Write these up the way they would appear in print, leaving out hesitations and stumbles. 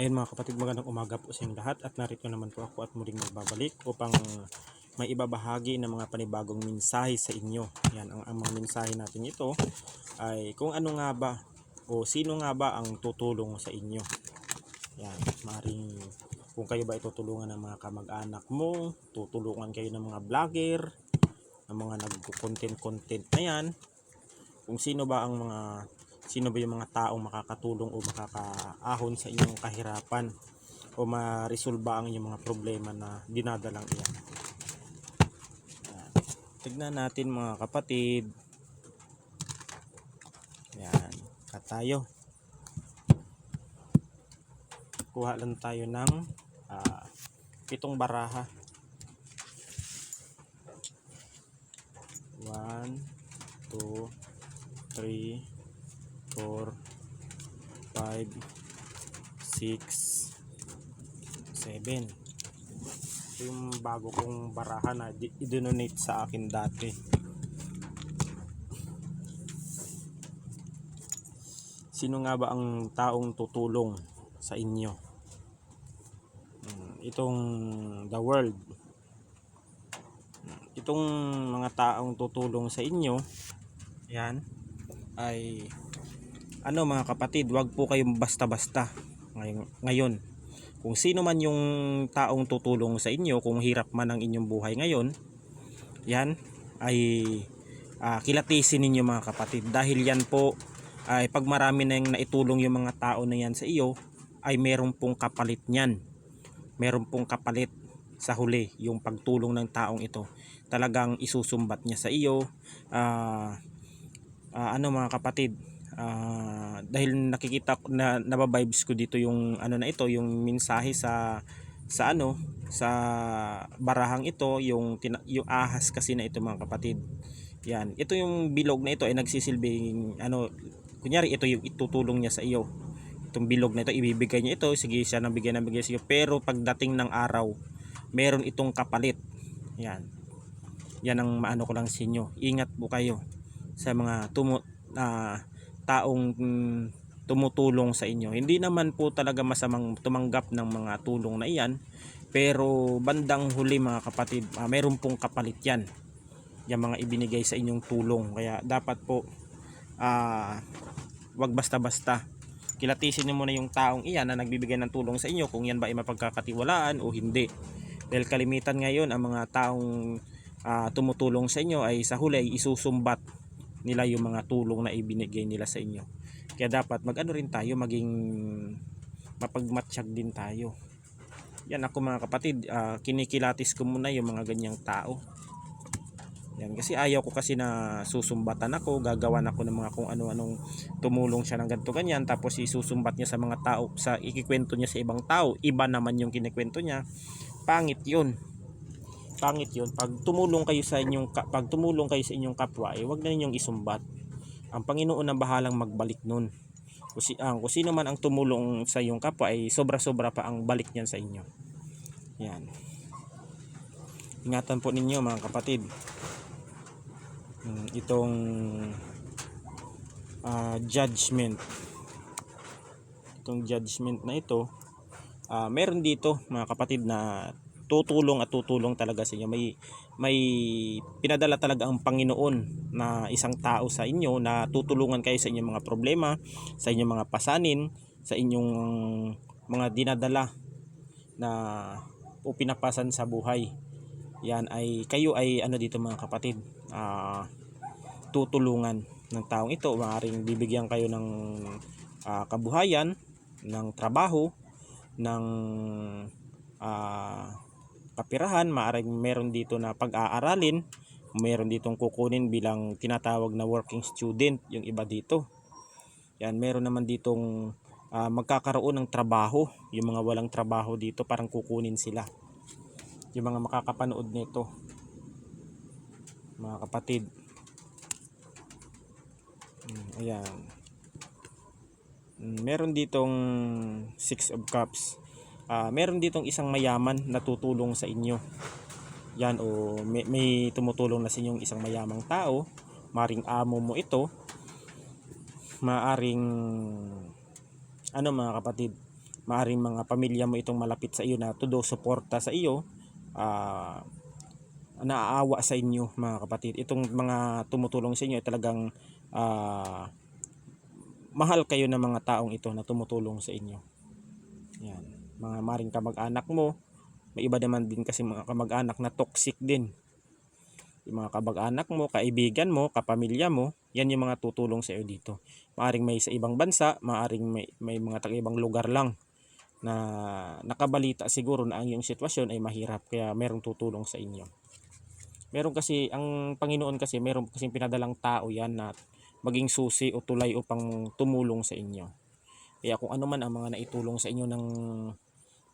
Ayun mga kapatid, magandang umaga po sa inyong lahat at narito naman po ako at muling magbabalik upang may ibabahagi ng mga panibagong mensahe sa inyo. Yan, ang mga mensahe natin ito ay kung ano nga ba o sino nga ba ang tutulong sa inyo. Yan, maring kung kayo ba itutulungan ng mga kamag-anak mo, tutulungan kayo ng mga vlogger, ng mga nag-content na yan, kung sino ba yung mga taong makakatulong o makakaahon sa inyong kahirapan o ma-resolve ang inyong mga problema na dinadalang iyan. Tignan natin mga kapatid. Yan, tayo. Kuha lang tayo ng 7 baraha. 1, 2, 3, 4, 5, 6, 7. Ito yung bago kong baraha na i-donate sa akin dati. Sino nga ba ang taong tutulong sa inyo? Itong the world. Itong mga taong tutulong sa inyo, yan, ay mga kapatid, wag po kayong basta-basta ngayon. Kung sino man yung taong tutulong sa inyo, kung hirap man ang inyong buhay ngayon, yan ay kilatisin ninyo mga kapatid, dahil yan po ay pag marami nang naitulong yung mga tao na yan sa iyo, ay meron pong kapalit niyan. Meron pong kapalit sa huli yung pagtulong ng taong ito. Talagang isusumbat niya sa iyo. Mga kapatid, dahil nakikita na nababibes ko dito yung yung mensahe sa barahang ito, yung ahas kasi na ito mga kapatid. Yan, ito yung bilog na ito ay nagsisilbing kunyari ito yung itutulong niya sa iyo. Itong bilog na ito, ibibigay niya ito, sige siya nang bigay sa iyo, pero pagdating ng araw, meron itong kapalit. Yan. Yan ang maano ko lang sa inyo. Ingat po kayo sa mga taong tumutulong sa inyo. Hindi naman po talaga masamang tumanggap ng mga tulong na iyan, pero bandang huli mga kapatid, meron pong kapalit yan. Yung mga ibinigay sa inyong tulong. Kaya dapat po wag basta-basta. Kilatisin niyo muna yung taong iyan na nagbibigay ng tulong sa inyo, kung yan ba ay mapagkakatiwalaan o hindi. Dahil kalimitan ngayon ang mga taong tumutulong sa inyo ay sa huli ay isusumbat nila yung mga tulong na ibinigay nila sa inyo. Kaya dapat rin tayo, maging mapagmatsyag din tayo. Yan, ako mga kapatid, kinikilatis ko muna yung mga ganyang tao. Yan, kasi ayaw ko kasi na susumbatan ako, gagawan ako ng mga kung ano-anong tumulong siya ng ganito ganyan, tapos isusumbat niya sa mga tao, sa ikikwento niya sa ibang tao, iba naman yung kinikwento niya. Pangit yun. Pangit yun. Pag tumulong kayo sa inyong kapwa, wag na ninyong isumbat. Ang Panginoon ang bahalang magbalik nun. Kung sino man ang tumulong sa iyong kapwa, ay sobra-sobra pa ang balik niyan sa inyo. Yan. Ingatan po ninyo mga kapatid. Itong judgment. Itong judgment na ito, meron dito mga kapatid na tutulong talaga sa inyo. May pinadala talaga ang Panginoon na isang tao sa inyo na tutulungan kayo sa inyong mga problema, sa inyong mga pasanin, sa inyong mga dinadala na o pinapasan sa buhay. Yan ay kayo ay dito mga kapatid, tutulungan ng taong ito. Maaaring bibigyan kayo ng kabuhayan, ng trabaho, ng kapirahan. Maaaring meron dito na pag-aaralin, meron ditong kukunin bilang tinatawag na working student yung iba dito. Yan, meron naman ditong magkakaroon ng trabaho. Yung mga walang trabaho dito, parang kukunin sila. Yung mga makakapanood nito mga kapatid. Ayan. Meron ditong 6 of Cups. Meron ditong isang mayaman na tutulong sa inyo. Yan, o may tumutulong na sa inyong isang mayamang tao. Maring amo mo ito. Maaring mga kapatid, maaring mga pamilya mo itong malapit sa iyo na todo suporta sa iyo, naaawa sa inyo mga kapatid. Itong mga tumutulong sa inyo ay talagang mahal kayo ng mga taong ito na tumutulong sa inyo. Yan, mga maring kamag-anak mo. May iba naman din kasi mga kamag-anak na toxic din. Yung mga kamag-anak mo, kaibigan mo, kapamilya mo, yan yung mga tutulong sa iyo dito. Maaring may sa ibang bansa, maaring may mga taga-ibang lugar lang na nakabalita siguro na ang iyong sitwasyon ay mahirap, kaya merong tutulong sa inyo. Meron kasi, ang Panginoon kasi, meron kasi pinadalang tao yan na maging susi o tulay upang tumulong sa inyo. Kaya kung ano man ang mga naitulong sa inyo ng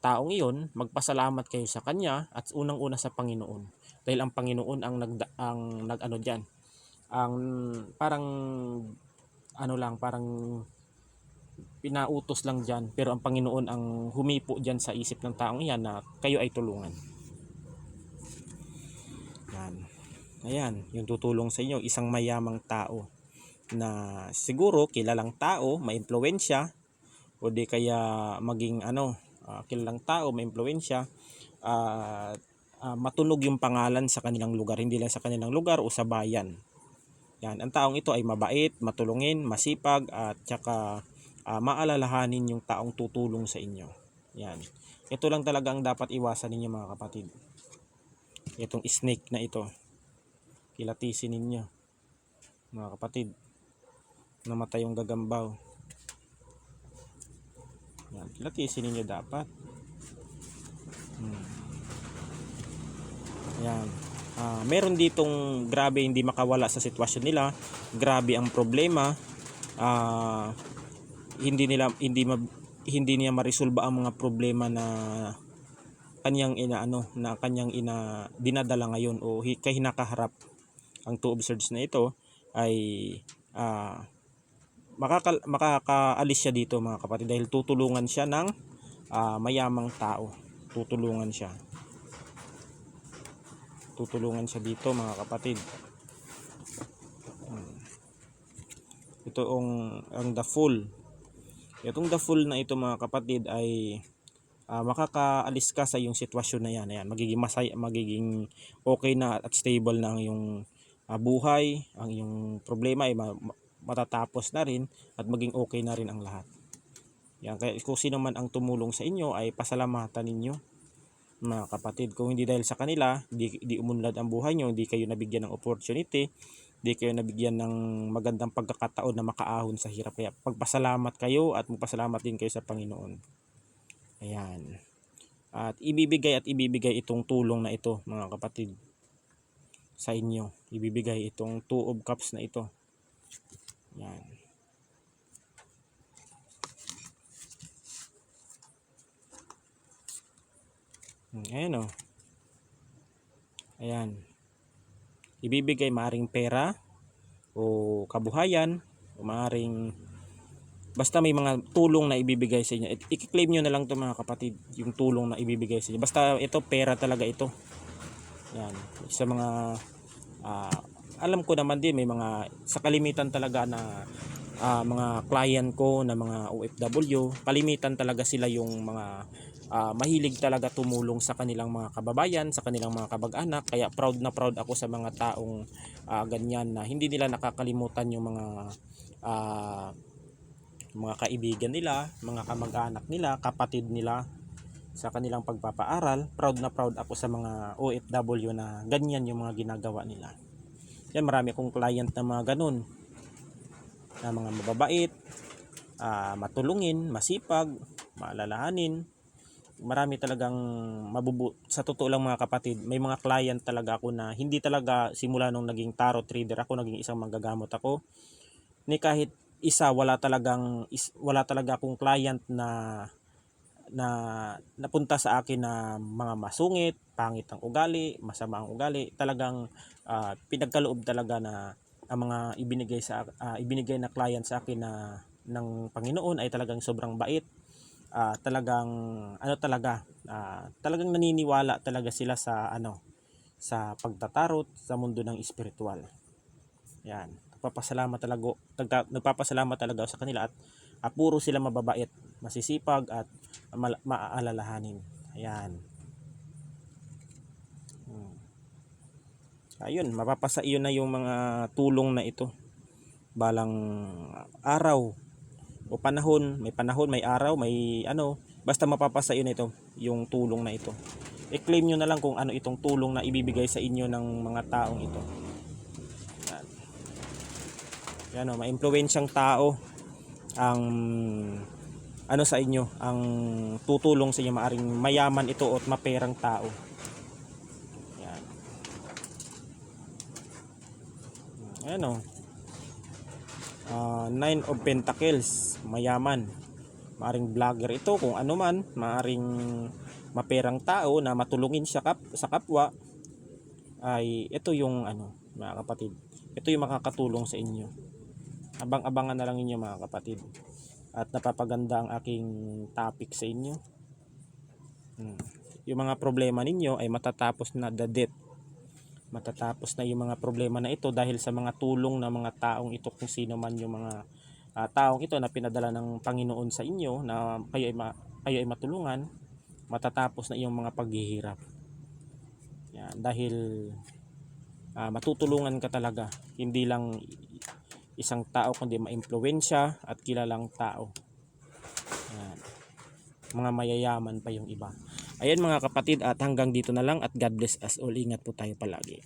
taong iyon, magpasalamat kayo sa Kanya at unang-una sa Panginoon. Dahil ang Panginoon ang nag-ano diyan. Ang parang ano lang, parang pinautos lang diyan, pero ang Panginoon ang humipo diyan sa isip ng taong iyan na kayo ay tulungan. Yan. Ayan, yung tutulong sa inyo, isang mayamang tao na siguro kilalang tao, maimpluwensya, o di kaya maging kilalang tao, maimpluwensya, matunog yung pangalan sa kanilang lugar, hindi lang sa kanilang lugar o sa bayan. Yan, ang taong ito ay mabait, matulungin, masipag, at saka maalalahanin yung taong tutulong sa inyo. Yan. Ito lang talaga ang dapat iwasan ninyo mga kapatid. Itong snake na ito, kilatisin ninyo mga kapatid. Namatay yung gagambaw. Yan, kilatisin ninyo dapat. Yan. Meron ditong grabe hindi makawala sa sitwasyon nila. Grabe ang problema. Hindi niya ma-resolve ang mga problema na kanyang dinadala ngayon o hinakaharap. Ang two of swords na ito ay makakaalis siya dito mga kapatid, dahil tutulungan siya ng mayamang tao. Tutulungan siya dito mga kapatid. Ito ang the fool. Itong the fool na ito mga kapatid ay makakaalis ka sa iyong sitwasyon na yan. Ayan, magiging masaya, magiging okay na at stable na ang iyong buhay, ang iyong problema ay matatapos na rin at maging okay na rin ang lahat. Yan, kaya kung sino man ang tumulong sa inyo ay pasalamatan ninyo mga kapatid. Kung hindi dahil sa kanila, di umunlad ang buhay nyo, hindi kayo nabigyan ng opportunity, di kayo nabigyan ng magandang pagkakataon na makaahon sa hirap. Kaya pagpasalamat kayo at magpasalamat din kayo sa Panginoon. Ayan. At ibibigay itong tulong na ito mga kapatid sa inyo. Ibibigay itong 2 of cups na ito. Yan. Ayan o. Ayan. Ibibigay maaring pera o kabuhayan o maaring basta may mga tulong na ibibigay sa inyo. I-claim nyo na lang to mga kapatid, yung tulong na ibibigay sa inyo. Basta ito, pera talaga ito. Yan. Sa mga alam ko naman din, may mga sa kalimitan talaga na mga client ko na mga OFW, kalimitan talaga sila yung mga mahilig talaga tumulong sa kanilang mga kababayan, sa kanilang mga kabag-anak. Kaya proud na proud ako sa mga taong ganyan na hindi nila nakakalimutan yung mga kaibigan nila, mga kamag-anak nila, kapatid nila sa kanilang pagpapaaral. Proud na proud ako sa mga OFW na ganyan yung mga ginagawa nila. Yan, marami akong client na mga ganun, na mga mababait, matulungin, masipag, maalalahanin. Marami talagang sa totoo lang mga kapatid, may mga client talaga ako na hindi talaga simula nung naging tarot trader ako, naging isang manggagamot ako, ni kahit isa wala talaga akong client na napunta sa akin na mga masungit, pangit ang ugali, masama ang ugali. Talagang pinagkaloob talaga na ang mga ibinigay na client sa akin na ng Panginoon ay talagang sobrang bait. Talagang talagang naniniwala talaga sila sa sa pagtatarot sa mundo ng espiritual. Yan. Nagpapasalamat talaga ako sa kanila at puro sila mababait, masisipag at maaalalahanin. Ayan. Ayun, mapapasa iyo na yung mga tulong na ito balang araw o panahon, may araw, may ano, basta mapapasa iyo na ito, yung tulong na ito. I-claim nyo na lang kung ano itong tulong na ibibigay sa inyo ng mga taong ito. Yan. Yan o, maimpluwensyang tao ang ano sa inyo, ang tutulong sa inyo, maaring mayaman ito o maperang tao. Yan. Ayan o. Nine of Pentacles, mayaman. Maaring vlogger ito, kung ano man, maaring maperang tao na matulungin siya sa kapwa, ay ito yung ano, mga kapatid. Ito yung makakatulong sa inyo. Abang-abangan na lang inyo, mga kapatid. At napapaganda ang aking topic sa inyo. Yung mga problema ninyo ay matatapos na the death. Matatapos na yung mga problema na ito dahil sa mga tulong ng mga taong ito, kung sino man yung mga taong ito na pinadala ng Panginoon sa inyo na kayo ay matulungan. Matatapos na yung mga paghihirap. Yan, dahil matutulungan ka talaga, hindi lang isang tao kundi maimpluwensya at kilalang tao. Yan. Mga mayayaman pa yung iba. Ayan mga kapatid, at hanggang dito na lang, at God bless us all. Ingat po tayo palagi.